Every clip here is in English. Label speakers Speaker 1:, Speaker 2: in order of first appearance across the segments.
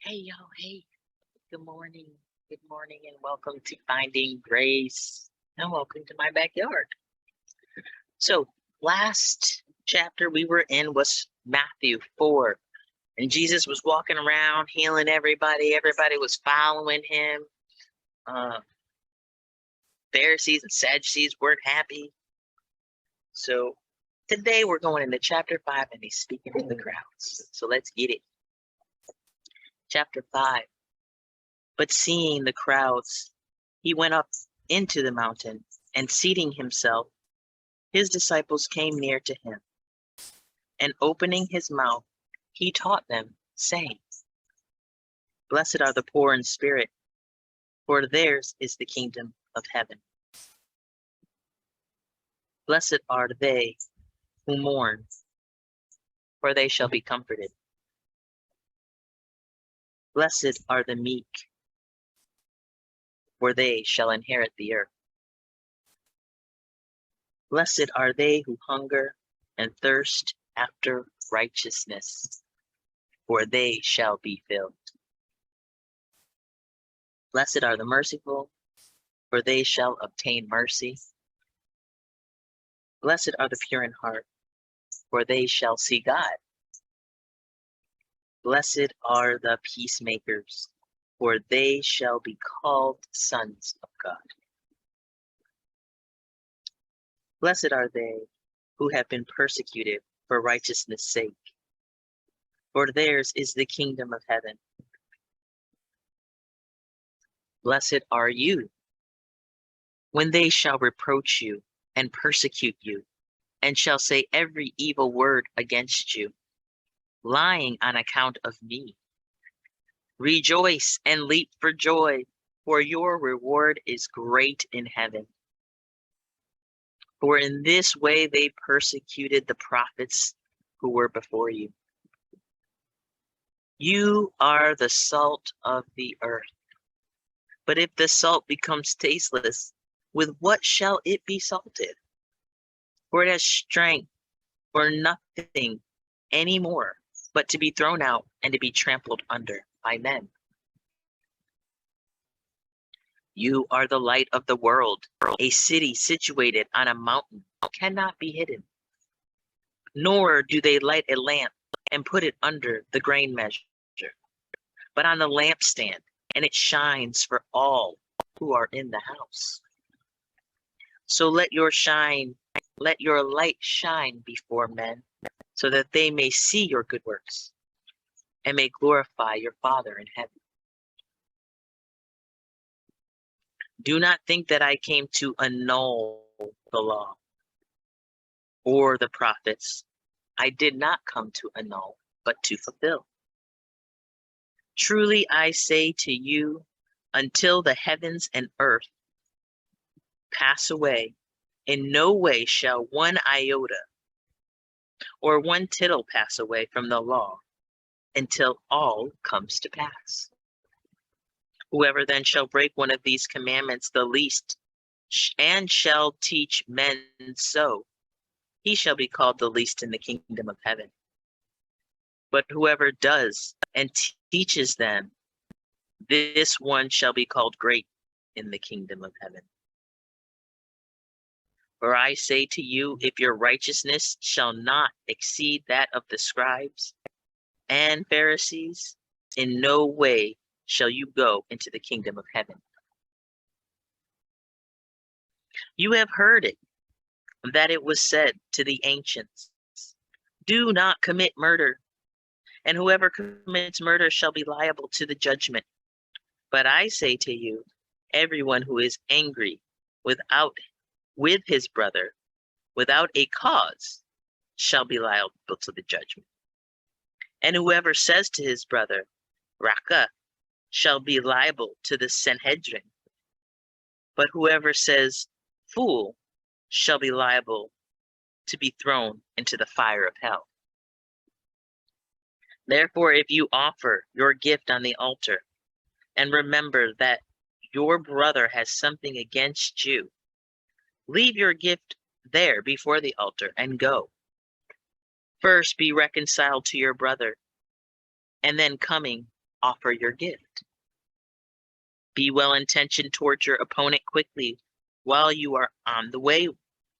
Speaker 1: Hey, yo, hey, good morning. Good morning, and welcome to Finding Grace. And welcome to my backyard. So, last chapter we were in was Matthew 4, and Jesus was walking around healing everybody. Everybody was following him. Uh, Pharisees and Sadducees weren't happy. So, today we're going into chapter 5, and he's speaking to the crowds. So, let's get it. Chapter 5. But seeing the crowds, he went up into the mountain, and seating himself, his disciples came near to him. And opening his mouth, he taught them, saying, Blessed are the poor in spirit, for theirs is the kingdom of heaven. Blessed are they who mourn, for they shall be comforted. Blessed are the meek, for they shall inherit the earth. Blessed are they who hunger and thirst after righteousness, for they shall be filled. Blessed are the merciful, for they shall obtain mercy. Blessed are the pure in heart, for they shall see God. Blessed are the peacemakers, for they shall be called sons of God. Blessed are they who have been persecuted for righteousness' sake, for theirs is the kingdom of heaven. Blessed are you when they shall reproach you and persecute you, and shall say every evil word against you, lying on account of me. Rejoice and leap for joy, for your reward is great in heaven. For in this way they persecuted the prophets who were before you. You are the salt of the earth. But if the salt becomes tasteless, with what shall it be salted? For it has strength for nothing any more, but to be thrown out and to be trampled under by men. You are the light of the world. A city situated on a mountain cannot be hidden. Nor do they light a lamp and put it under the grain measure, but on the lampstand, and it shines for all who are in the house. So let your light shine before men, so that they may see your good works and may glorify your Father in heaven. Do not think that I came to annul the law or the prophets. I did not come to annul, but to fulfill. Truly I say to you, until the heavens and earth pass away, in no way shall one iota or one tittle pass away from the law until all comes to pass. Whoever then shall break one of these commandments, the least, and shall teach men so, he shall be called the least in the kingdom of heaven. But whoever does and teaches them, this one shall be called great in the kingdom of heaven. For I say to you, if your righteousness shall not exceed that of the scribes and Pharisees, in no way shall you go into the kingdom of heaven. You have heard it, that it was said to the ancients, do not commit murder, and whoever commits murder shall be liable to the judgment. But I say to you, everyone who is angry with his brother without a cause shall be liable to the judgment. And whoever says to his brother, Raka, shall be liable to the Sanhedrin. But whoever says, fool, shall be liable to be thrown into the fire of hell. Therefore, if you offer your gift on the altar, and remember that your brother has something against you, leave your gift there before the altar and go. First be reconciled to your brother, and then coming, offer your gift. Be well intentioned towards your opponent quickly while you are on the way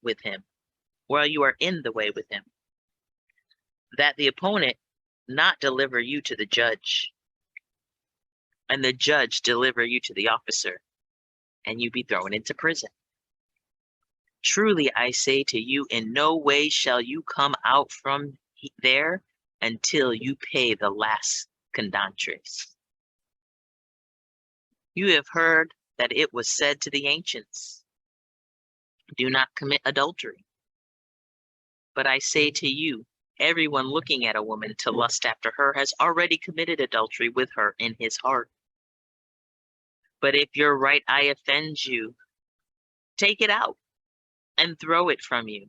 Speaker 1: with him, while you are in the way with him, that the opponent not deliver you to the judge, and the judge deliver you to the officer, and you be thrown into prison. Truly I say to you, in no way shall you come out from there until you pay the last condantries. You have heard that it was said to the ancients, do not commit adultery. But I say to you, everyone looking at a woman to lust after her has already committed adultery with her in his heart. But if your right eye offends you, take it out and throw it from you.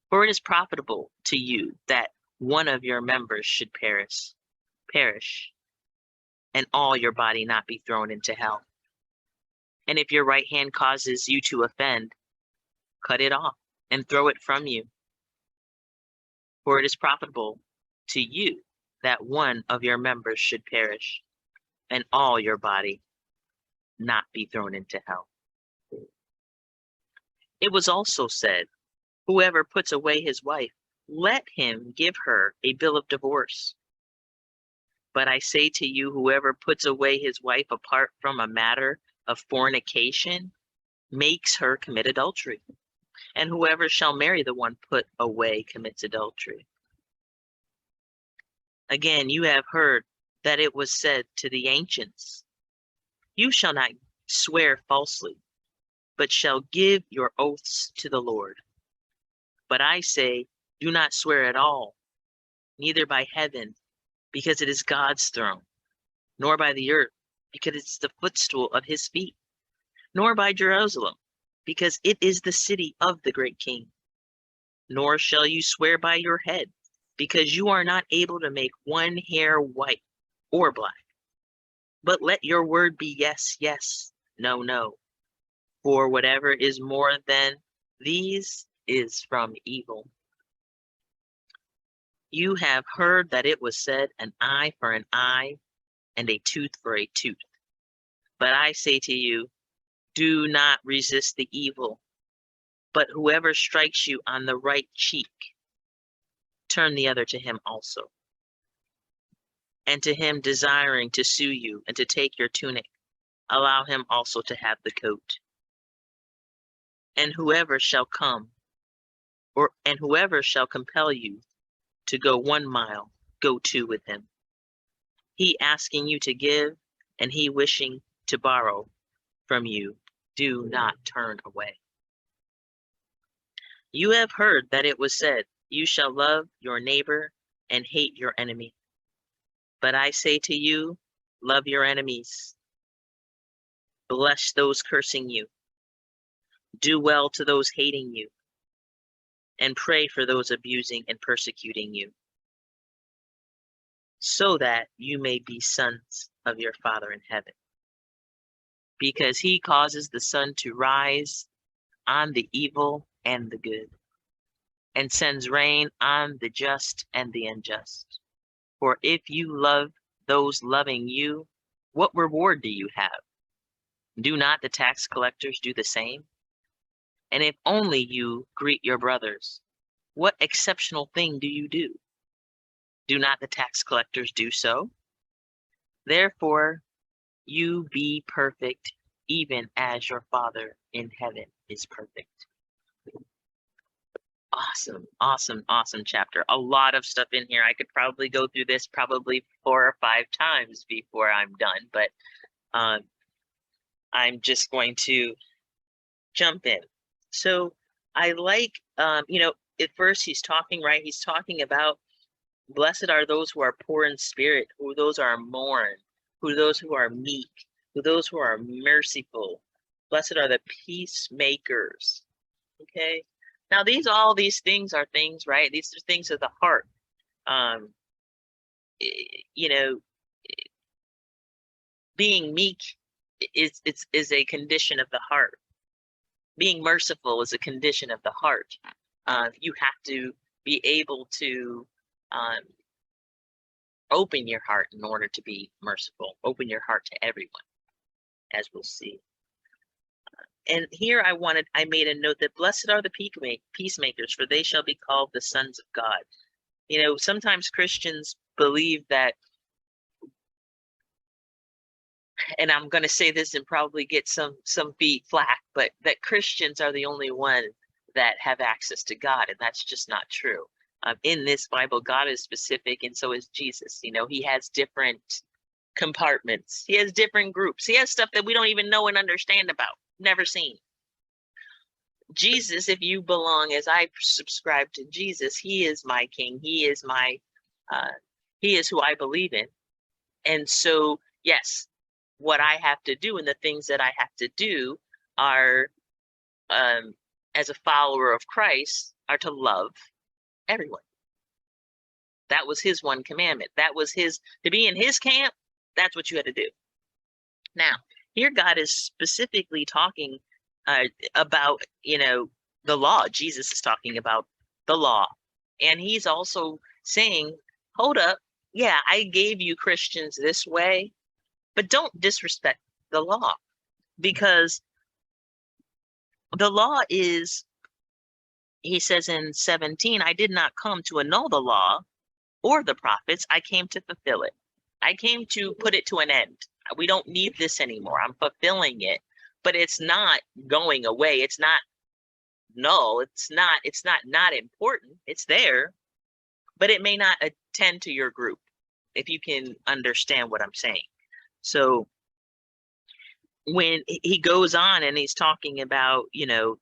Speaker 1: For it is profitable to you that one of your members should perish, and all your body not be thrown into hell. And if your right hand causes you to offend, cut it off and throw it from you. For it is profitable to you that one of your members should perish, and all your body not be thrown into hell. It was also said, whoever puts away his wife, let him give her a bill of divorce. But I say to you, whoever puts away his wife apart from a matter of fornication makes her commit adultery. And whoever shall marry the one put away commits adultery. Again, you have heard that it was said to the ancients, you shall not swear falsely, but shall give your oaths to the Lord. But I say, do not swear at all, neither by heaven, because it is God's throne, nor by the earth, because it's the footstool of his feet, nor by Jerusalem, because it is the city of the great king. Nor shall you swear by your head, because you are not able to make one hair white or black. But let your word be yes, yes, no, no. For whatever is more than these is from evil. You have heard that it was said, an eye for an eye, and a tooth for a tooth. But I say to you, do not resist the evil, but whoever strikes you on the right cheek, turn the other to him also. And to him desiring to sue you and to take your tunic, allow him also to have the coat. And whoever shall compel you to go 1 mile, go 2 with him. He asking you to give, and he wishing to borrow from you, do not turn away. You have heard that it was said, you shall love your neighbor and hate your enemy. But I say to you, love your enemies. Bless those cursing you. Do well to those hating you. And pray for those abusing and persecuting you, so that you may be sons of your Father in heaven. Because he causes the sun to rise on the evil and the good, and sends rain on the just and the unjust. For if you love those loving you, what reward do you have? Do not the tax collectors do the same? And if only you greet your brothers, what exceptional thing do you do? Do not the tax collectors do so? Therefore, you be perfect, even as your Father in heaven is perfect. Awesome chapter. A lot of stuff in here. I could probably go through this probably 4 or 5 times before I'm done, but I'm just going to jump in. So I like, at first he's talking, right? He's talking about blessed are those who are poor in spirit, who those are mourn, who those who are meek, who those who are merciful. Blessed are the peacemakers. Okay. Now all these things are things, right? These are things of the heart. Being meek is a condition of the heart. Being merciful is a condition of the heart. You have to be able to open your heart in order to be merciful. Open your heart to everyone, as we'll see. And here I made a note that blessed are the peacemakers, for they shall be called the sons of God. You know, sometimes Christians believe that, and I'm going to say this and probably get some feet flack, but that Christians are the only one that have access to God, and that's just not true. In this Bible, God is specific, and so is Jesus. You know, he has different compartments. He has different groups. He has stuff that we don't even know and understand about, never seen. Jesus, if you belong, as I subscribe to Jesus, he is my king. He is who I believe in. And so, yes, what I have to do and the things that I have to do are, as a follower of Christ, are to love everyone. That was his one commandment. That was his, to be in his camp, that's what you had to do. Now, here God is specifically talking about, you know, the law. Jesus is talking about the law. And he's also saying, hold up, yeah, I gave you Christians this way, but don't disrespect the law, because the law is, he says in 17, I did not come to annul the law or the prophets. I came to fulfill it. I came to put it to an end. We don't need this anymore. I'm fulfilling it, but it's not going away. It's not null. It's not important. It's there, but it may not attend to your group, if you can understand what I'm saying. So when he goes on and he's talking about, you know,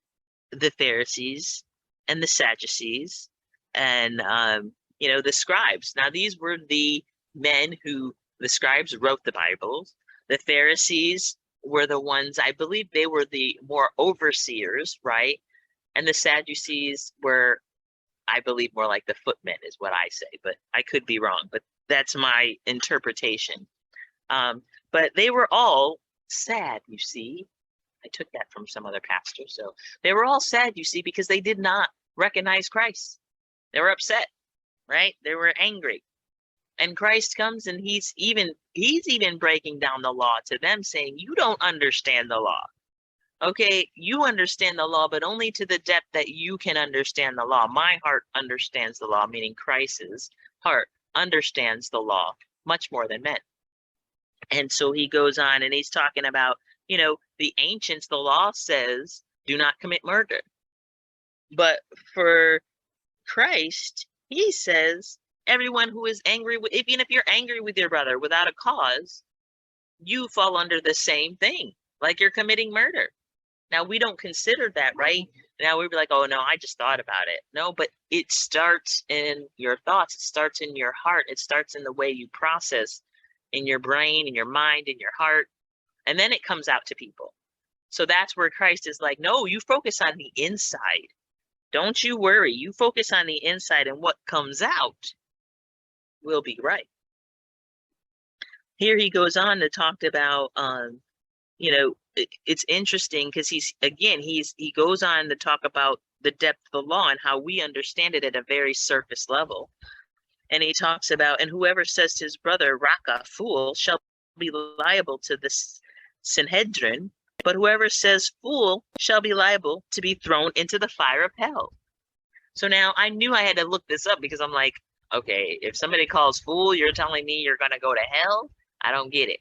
Speaker 1: the Pharisees and the Sadducees and, you know, the scribes. Now, these were the men who, the scribes wrote the Bibles. The Pharisees were the ones, I believe they were the more overseers, right? And the Sadducees were, I believe, more like the footmen is what I say, but I could be wrong, but that's my interpretation. But they were all sad, you see. I took that from some other pastor. So they were all sad, you see, because they did not recognize Christ. They were upset, right? They were angry. And Christ comes and he's even breaking down the law to them, saying, you don't understand the law. Okay, you understand the law, but only to the depth that you can understand the law. My heart understands the law, meaning Christ's heart understands the law much more than men. And so he goes on and he's talking about, you know, the ancients, the law says, do not commit murder. But for Christ, he says, everyone who is angry, even if you're angry with your brother without a cause, you fall under the same thing, like you're committing murder. Now, we don't consider that, right? Now we'd be like, oh, no, I just thought about it. No, but it starts in your thoughts. It starts in your heart. It starts in the way you process in your brain, in your mind, in your heart. And then it comes out to people. So that's where Christ is like, no, you focus on the inside. Don't you worry. You focus on the inside, and what comes out will be right. Here he goes on to talk about, you know, it's interesting because he goes on to talk about the depth of the law and how we understand it at a very surface level. And he talks about, and whoever says to his brother, Raka, fool, shall be liable to the Sanhedrin, but whoever says fool shall be liable to be thrown into the fire of hell. So now I knew I had to look this up because I'm like, okay, if somebody calls fool, you're telling me you're going to go to hell? I don't get it.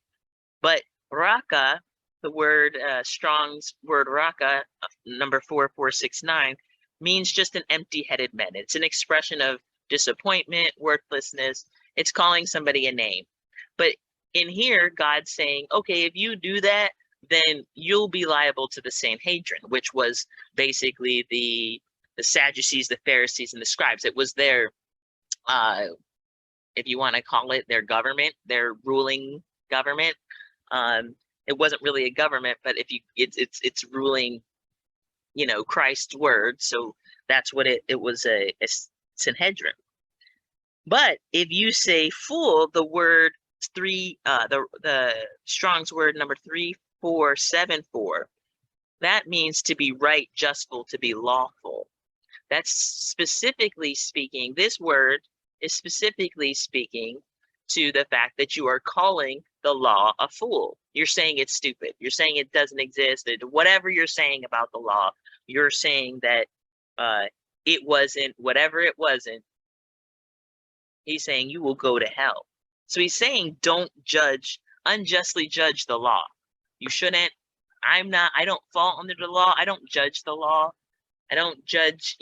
Speaker 1: But Raka, the word, Strong's word Raka, number 4469, means just an empty-headed man. It's an expression of disappointment, worthlessness. It's calling somebody a name. But in here, God's saying, okay, if you do that, then you'll be liable to the Sanhedrin, which was basically the Sadducees, the Pharisees, and the scribes. It was their, if you want to call it, their government, their ruling government. It wasn't really a government, but if you, it's ruling, you know, Christ's word. So that's what it was, a Sanhedrin. But if you say fool, the word the Strong's word number 3474, that means to be right, justful, to be lawful. That's specifically speaking, this word is specifically speaking to the fact that you are calling the law a fool. You're saying it's stupid. You're saying it doesn't exist. Whatever you're saying about the law, you're saying that it wasn't, whatever it wasn't, he's saying you will go to hell. So he's saying don't unjustly judge the law. You shouldn't. I don't fall under the law. I don't judge the law. I don't judge,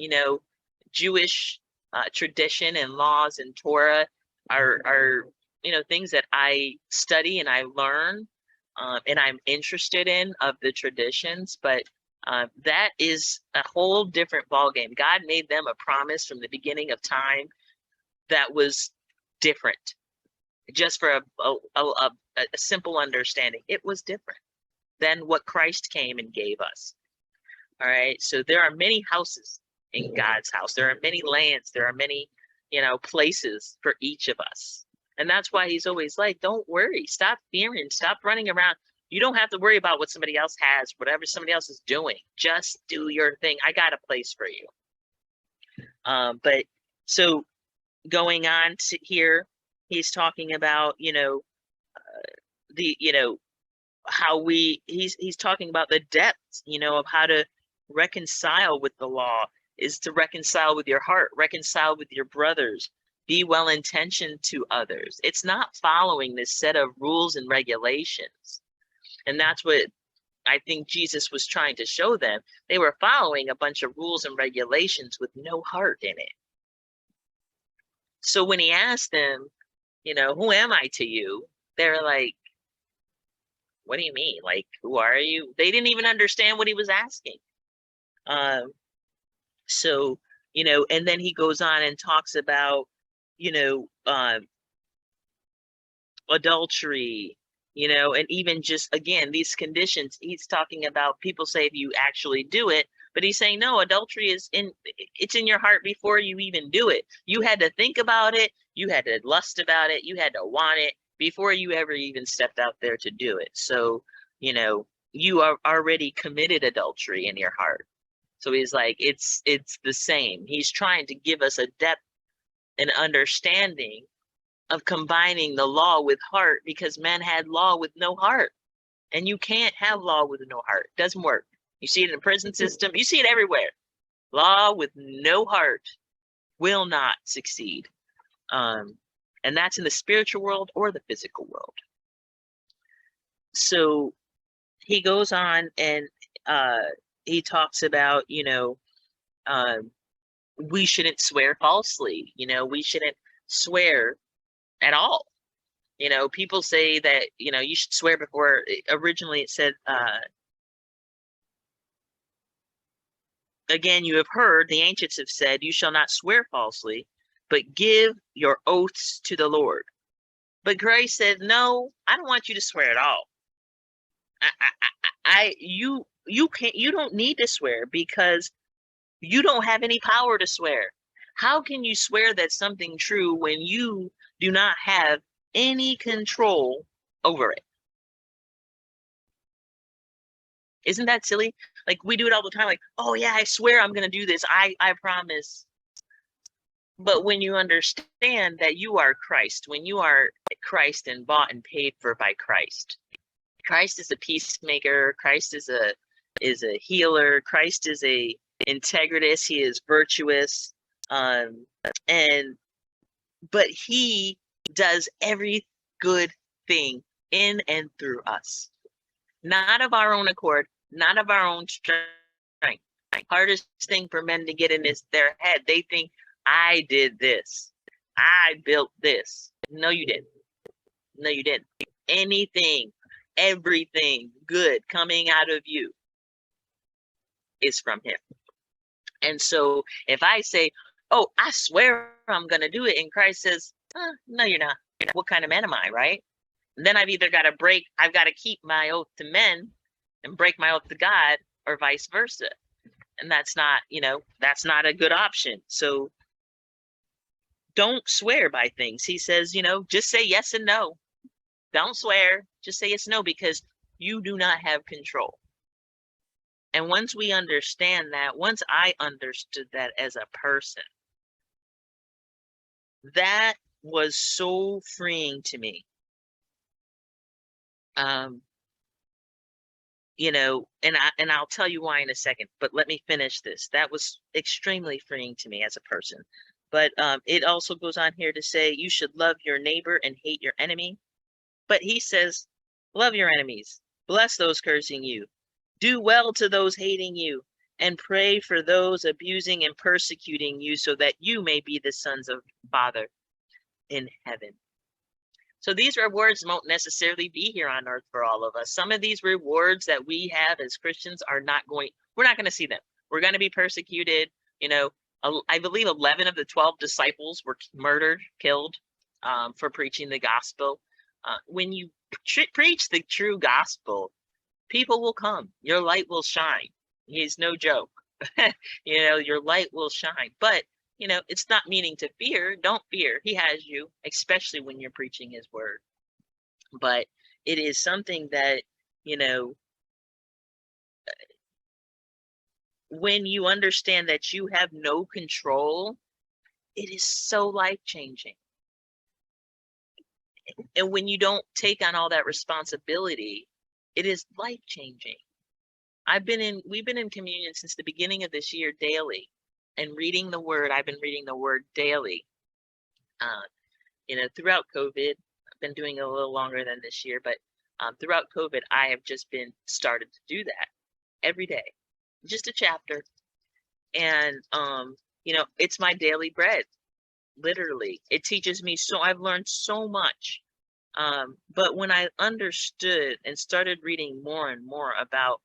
Speaker 1: Jewish tradition and laws and Torah are things that I study and I learn and I'm interested in of the traditions, but that is a whole different ballgame. God made them a promise from the beginning of time that was different. Just for a simple understanding, it was different than what Christ came and gave us. All right, so there are many houses in God's house. There are many lands. There are many, places for each of us. And that's why he's always like, don't worry. Stop fearing. Stop running around. You don't have to worry about what somebody else has, whatever somebody else is doing. Just do your thing. I got a place for you. But so going on to here, he's talking about, how he's talking about the depths, of how to reconcile with the law is to reconcile with your heart, reconcile with your brothers, be well-intentioned to others. It's not following this set of rules and regulations. And that's what I think Jesus was trying to show them. They were following a bunch of rules and regulations with no heart in it. So when he asked them, who am I to you? They're like, what do you mean? Like, who are you? They didn't even understand what he was asking. So, and then he goes on and talks about, adultery, and even just, again, these conditions. He's talking about, people say if you actually do it, but he's saying, no, adultery it's in your heart before you even do it. You had to think about it. You had to lust about it. You had to want it before you ever even stepped out there to do it. So, you are already committed adultery in your heart. So he's like, it's the same. He's trying to give us a depth and understanding of combining the law with heart, because men had law with no heart. And you can't have law with no heart. It doesn't work. You see it in the prison system. You see it everywhere. Law with no heart will not succeed. And that's in the spiritual world or the physical world. So he goes on and he talks about, we shouldn't swear falsely. We shouldn't swear at all. People say that, you should swear before. Originally it said, again, you have heard, the ancients have said, you shall not swear falsely, but give your oaths to the Lord. But Christ said, no, I don't want you to swear at all. You don't need to swear, because you don't have any power to swear. How can you swear that's something true when you do not have any control over it? Isn't that silly? Like, we do it all the time. Like, oh yeah, I swear I'm going to do this. I promise. But when you understand that you are Christ, when you are Christ and bought and paid for by Christ, Christ is a peacemaker. Christ is a healer. Christ is a integritous. He is virtuous. But he does every good thing in and through us, not of our own accord, not of our own strength. Hardest thing for men to get in is their head. They think, I did this. I built this. No, you didn't. No, you didn't. Anything, everything good coming out of you is from him. And so if I say, oh, I swear I'm going to do it, and Christ says, no, you're not. What kind of man am I, right? And then I've either got to keep my oath to men and break my oath to God, or vice versa. And that's not, that's not a good option. So don't swear by things. He says, just say yes and no. Don't swear. Just say yes and no, because you do not have control. And once we understand that, once I understood that as a person, that was so freeing to me. You know, and I'll tell you why in a second, but let me finish this. That was extremely freeing to me as a person. But it also goes on here to say you should love your neighbor and hate your enemy. But he says, love your enemies, bless those cursing you, do well to those hating you, and pray for those abusing and persecuting you, so that you may be the sons of Father in heaven. So these rewards won't necessarily be here on earth for all of us. Some of these rewards that we have as Christians are not going, we're not going to see them. We're going to be persecuted. You know, I believe 11 of the 12 disciples were murdered, killed for preaching the gospel. When you preach the true gospel, people will come. Your light will shine. He's no joke. You know, your light will shine. But you know, it's not meaning to fear. Don't fear. He has you, especially when you're preaching his word. But it is something that, you know, when you understand that you have no control, it is so life-changing. And when you don't take on all that responsibility, it is life-changing. We've been in communion since the beginning of this year daily. And reading the word, I've been reading the word daily. You know, throughout COVID, I've been doing it a little longer than this year, but throughout COVID, I have just been started to do that every day, just a chapter. And, you know, it's my daily bread, literally. It teaches me so, I've learned so much. But when I understood and started reading more and more about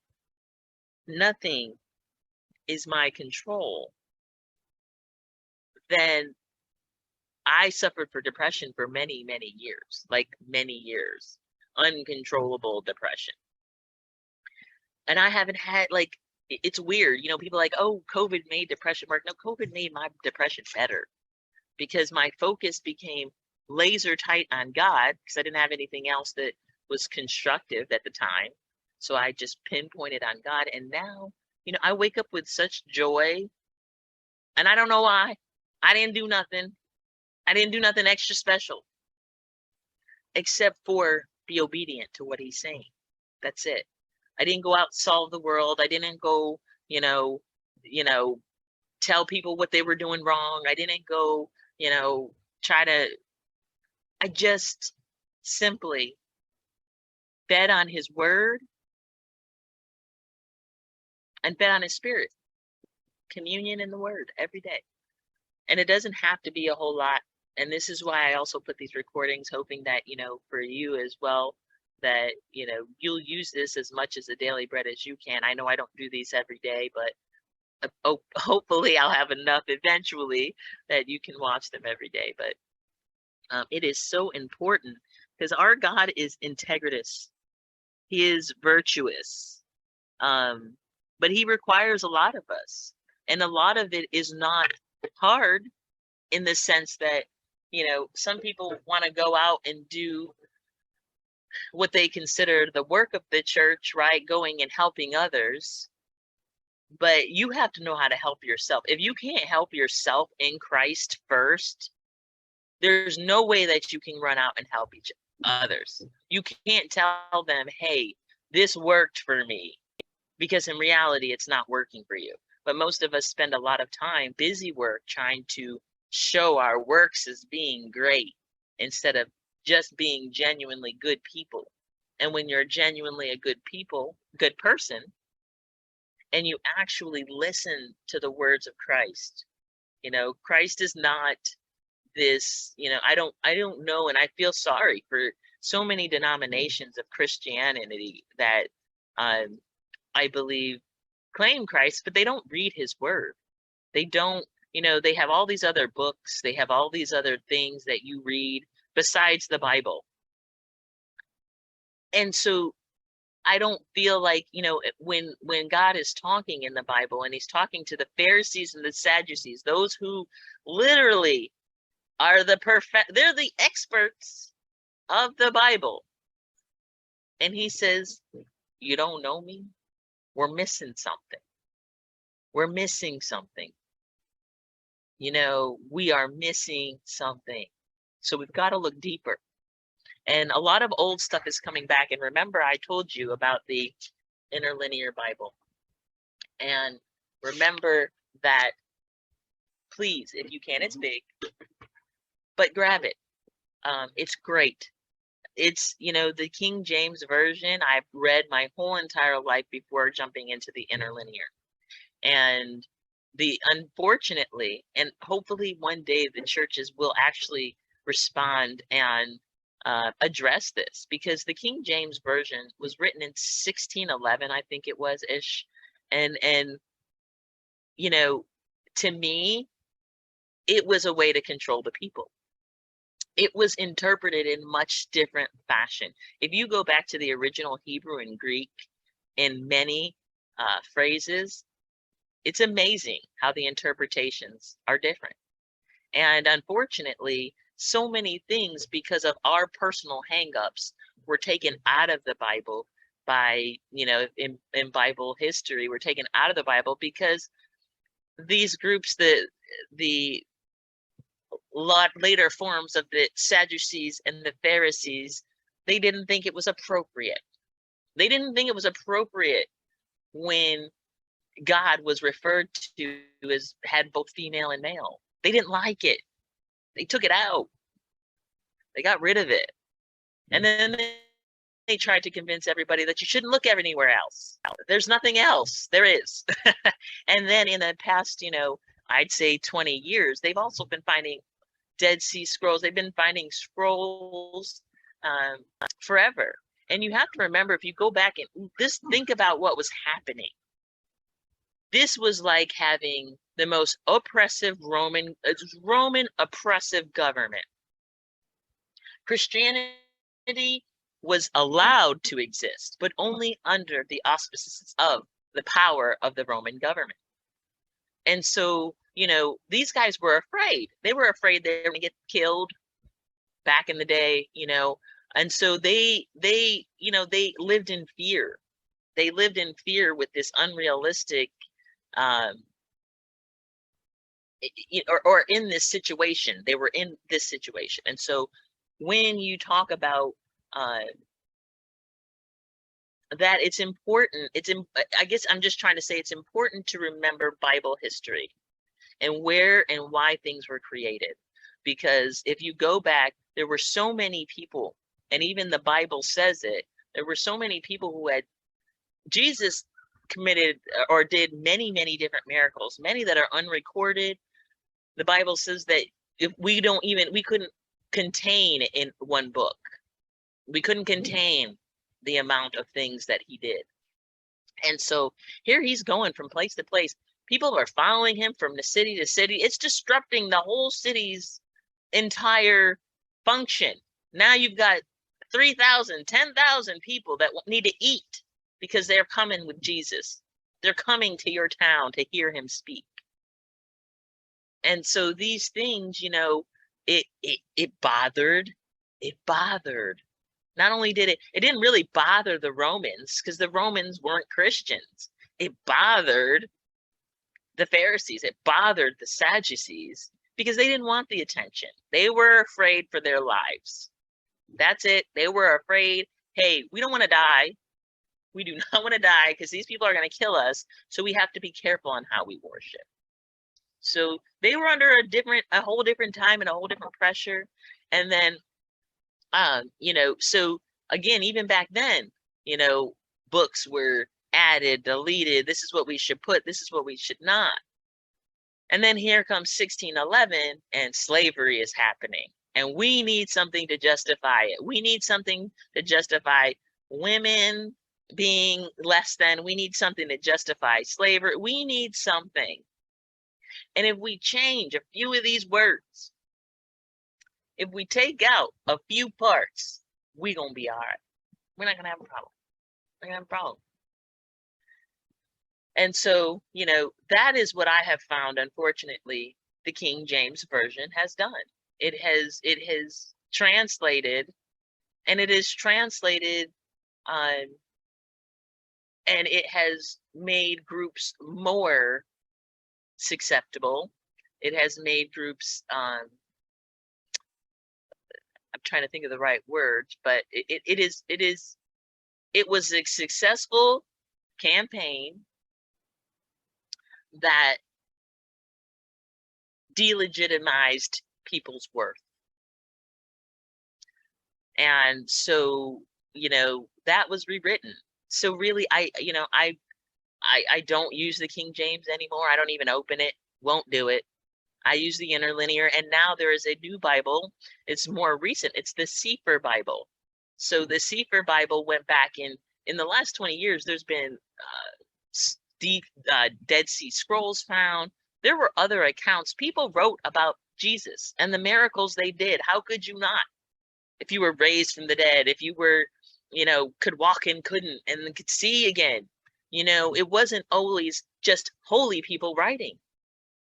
Speaker 1: nothing is my control, then I suffered for depression for many, many years, like many years, uncontrollable depression. And I haven't had, like, it's weird, you know, people are like, oh, COVID made depression work. No, COVID made my depression better, because my focus became laser tight on God, because I didn't have anything else that was constructive at the time. So I just pinpointed on God. And now, you know, I wake up with such joy, and I don't know why. I didn't do nothing. I didn't do nothing extra special, except for be obedient to what he's saying. That's it. I didn't go out, solve the world. I didn't go, you know, tell people what they were doing wrong. I didn't go, you know, I just simply fed on his word and fed on his spirit, communion in the word every day. And it doesn't have to be a whole lot. And this is why I also put these recordings, hoping that, you know, for you as well, that, you know, you'll use this as much as a daily bread as you can. I know I don't do these every day, but hopefully I'll have enough eventually that you can watch them every day. But it is so important, because our God is integritous. He is virtuous. But he requires a lot of us. And a lot of it is not hard, in the sense that, you know, some people want to go out and do what they consider the work of the church, right? Going and helping others. But you have to know how to help yourself. If you can't help yourself in Christ first, there's no way that you can run out and help each others. You can't tell them, hey, this worked for me, because in reality, it's not working for you. But most of us spend a lot of time, busy work, trying to show our works as being great, instead of just being genuinely good people. And when you're genuinely a good person, and you actually listen to the words of Christ, you know, Christ is not this, you know, I don't know. And I feel sorry for so many denominations of Christianity that I believe claim Christ, but they don't read his word. They don't, you know, they have all these other books. They have all these other things that you read besides the Bible. And so I don't feel like, you know, when God is talking in the Bible, and he's talking to the Pharisees and the Sadducees, those who literally are they're the experts of the Bible. And he says, you don't know me? We're missing something. We're missing something. You know, we are missing something. So we've got to look deeper. And a lot of old stuff is coming back. And remember, I told you about the Interlinear Bible. And remember that, please, if you can, it's big, but grab it. It's great. It's, the King James Version, I've read my whole entire life before jumping into the Interlinear. And unfortunately, and hopefully one day the churches will actually respond and address this, because the King James Version was written in 1611, I think it was ish. And to me, it was a way to control the people. It was interpreted in much different fashion. If you go back to the original Hebrew and Greek in many phrases, it's amazing how the interpretations are different. And unfortunately, so many things, because of our personal hangups, were taken out of the Bible by, in Bible history, were taken out of the Bible because these groups, the lot later forms of the Sadducees and the Pharisees, they didn't think it was appropriate. They didn't think it was appropriate when God was referred to as had both female and male. They didn't like it. They took it out. They got rid of it. And then they tried to convince everybody that you shouldn't look anywhere else. There's nothing else. There is. And then in the past, I'd say 20 years, they've also been finding Dead Sea Scrolls. They've been finding scrolls forever. And you have to remember, if you go back and think about what was happening. This was like having the most oppressive Roman oppressive government. Christianity was allowed to exist, but only under the auspices of the power of the Roman government. And so, these guys were afraid. They were afraid they were going to get killed back in the day, and so they lived in fear. They lived in fear with this unrealistic, or in this situation. They were in this situation. And so when you talk about that, it's important. I guess I'm just trying to say it's important to remember Bible history and where and why things were created. Because if you go back, there were so many people, and even the Bible says it, there were so many people who had Jesus committed or did many, many different miracles, many that are unrecorded. The Bible says that if we couldn't contain in one book. We couldn't contain the amount of things that he did. And so here he's going from place to place. People are following him from the city to city. It's disrupting the whole city's entire function. Now you've got 3,000, 10,000 people that need to eat because they're coming with Jesus. They're coming to your town to hear him speak. And so these things, it bothered. Not only did it didn't really bother the Romans, because the Romans weren't Christians. It bothered the Pharisees. It bothered the Sadducees, because they didn't want the attention. They were afraid for their lives. That's it. They were afraid, hey, we don't want to die. We do not want to die because these people are going to kill us. So we have to be careful on how we worship. So they were under a whole different time and a whole different pressure. And then, so again, even back then, books were added, deleted. This is what we should put. This is what we should not. And then here comes 1611 and slavery is happening. And we need something to justify it. We need something to justify women being less than. We need something to justify slavery. We need something. And if we change a few of these words, if we take out a few parts, we're going to be all right. We're not going to have a problem. We're going to have a problem. And so, that is what I have found, unfortunately, the King James Version has done. It has translated, and it is translated, and it has made groups more susceptible. It has made groups I'm trying to think of the right words, but it was a successful campaign that delegitimized people's worth. And so, that was rewritten. So really, I don't use the King James anymore. I don't even open it, won't do it. I use the interlinear, and now there is a new Bible. It's more recent. It's the Sefer Bible. So the Sefer Bible went back in the last 20 years. There's been Dead Sea Scrolls found. There were other accounts. People wrote about Jesus and the miracles they did. How could you not? If you were raised from the dead, if you were, could walk and couldn't and could see again, it wasn't always just holy people writing.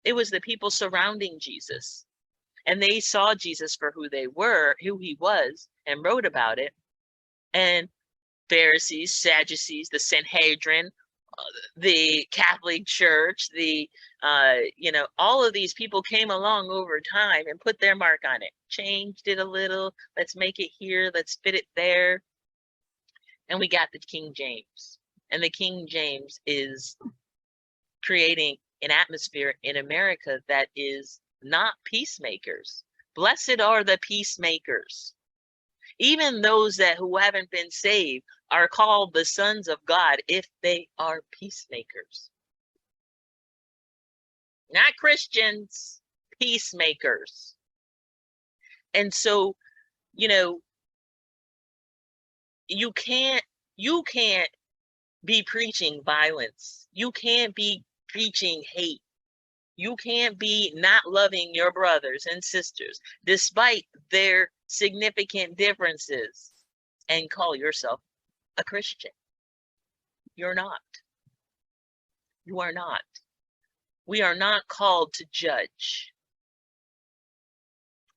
Speaker 1: It was the people surrounding Jesus. And they saw Jesus for who he was, and wrote about it. And Pharisees, Sadducees, the Sanhedrin, the Catholic Church, all of these people came along over time and put their mark on it, changed it a little. Let's make it here. Let's fit it there. And we got the King James. And the King James is creating an atmosphere in America that is not peacemakers. Blessed are the peacemakers. Even those who haven't been saved are called the sons of God if they are peacemakers. Not Christians, peacemakers. And so, you can't be preaching violence. You can't be preaching hate. You can't be not loving your brothers and sisters despite their significant differences and call yourself a Christian. You're not. You are not. We are not called to judge.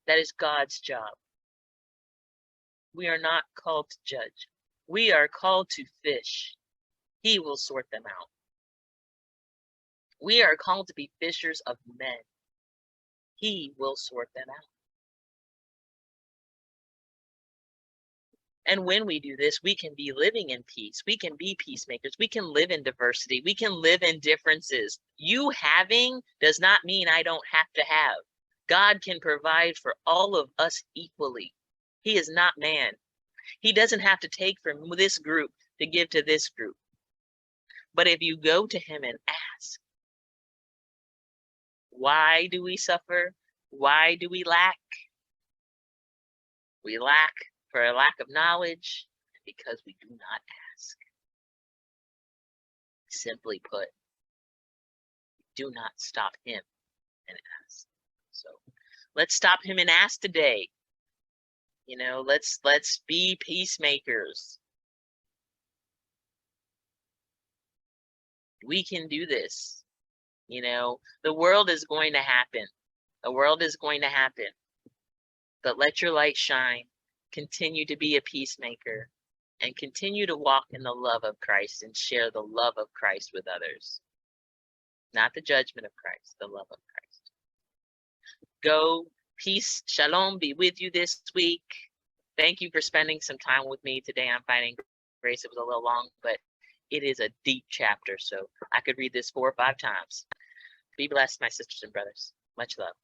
Speaker 1: That is God's job. We are not called to judge. We are called to fish. He will sort them out. We are called to be fishers of men. He will sort them out. And when we do this, we can be living in peace. We can be peacemakers. We can live in diversity. We can live in differences. You having does not mean I don't have to have. God can provide for all of us equally. He is not man. He doesn't have to take from this group to give to this group. But if you go to him and ask, why do we suffer? Why do we lack? We lack for a lack of knowledge, because we do not ask. Simply put, do not stop him and ask. So let's stop him and ask today. Let's be peacemakers. We can do this. The world is going to happen. The world is going to happen. But let your light shine. Continue to be a peacemaker, and continue to walk in the love of Christ and share the love of Christ with others. Not the judgment of Christ, the love of Christ. Go, peace, shalom be with you this week. Thank you for spending some time with me today on Finding Grace. It was a little long, but it is a deep chapter, so I could read this 4 or 5 times. Be blessed, my sisters and brothers. Much love.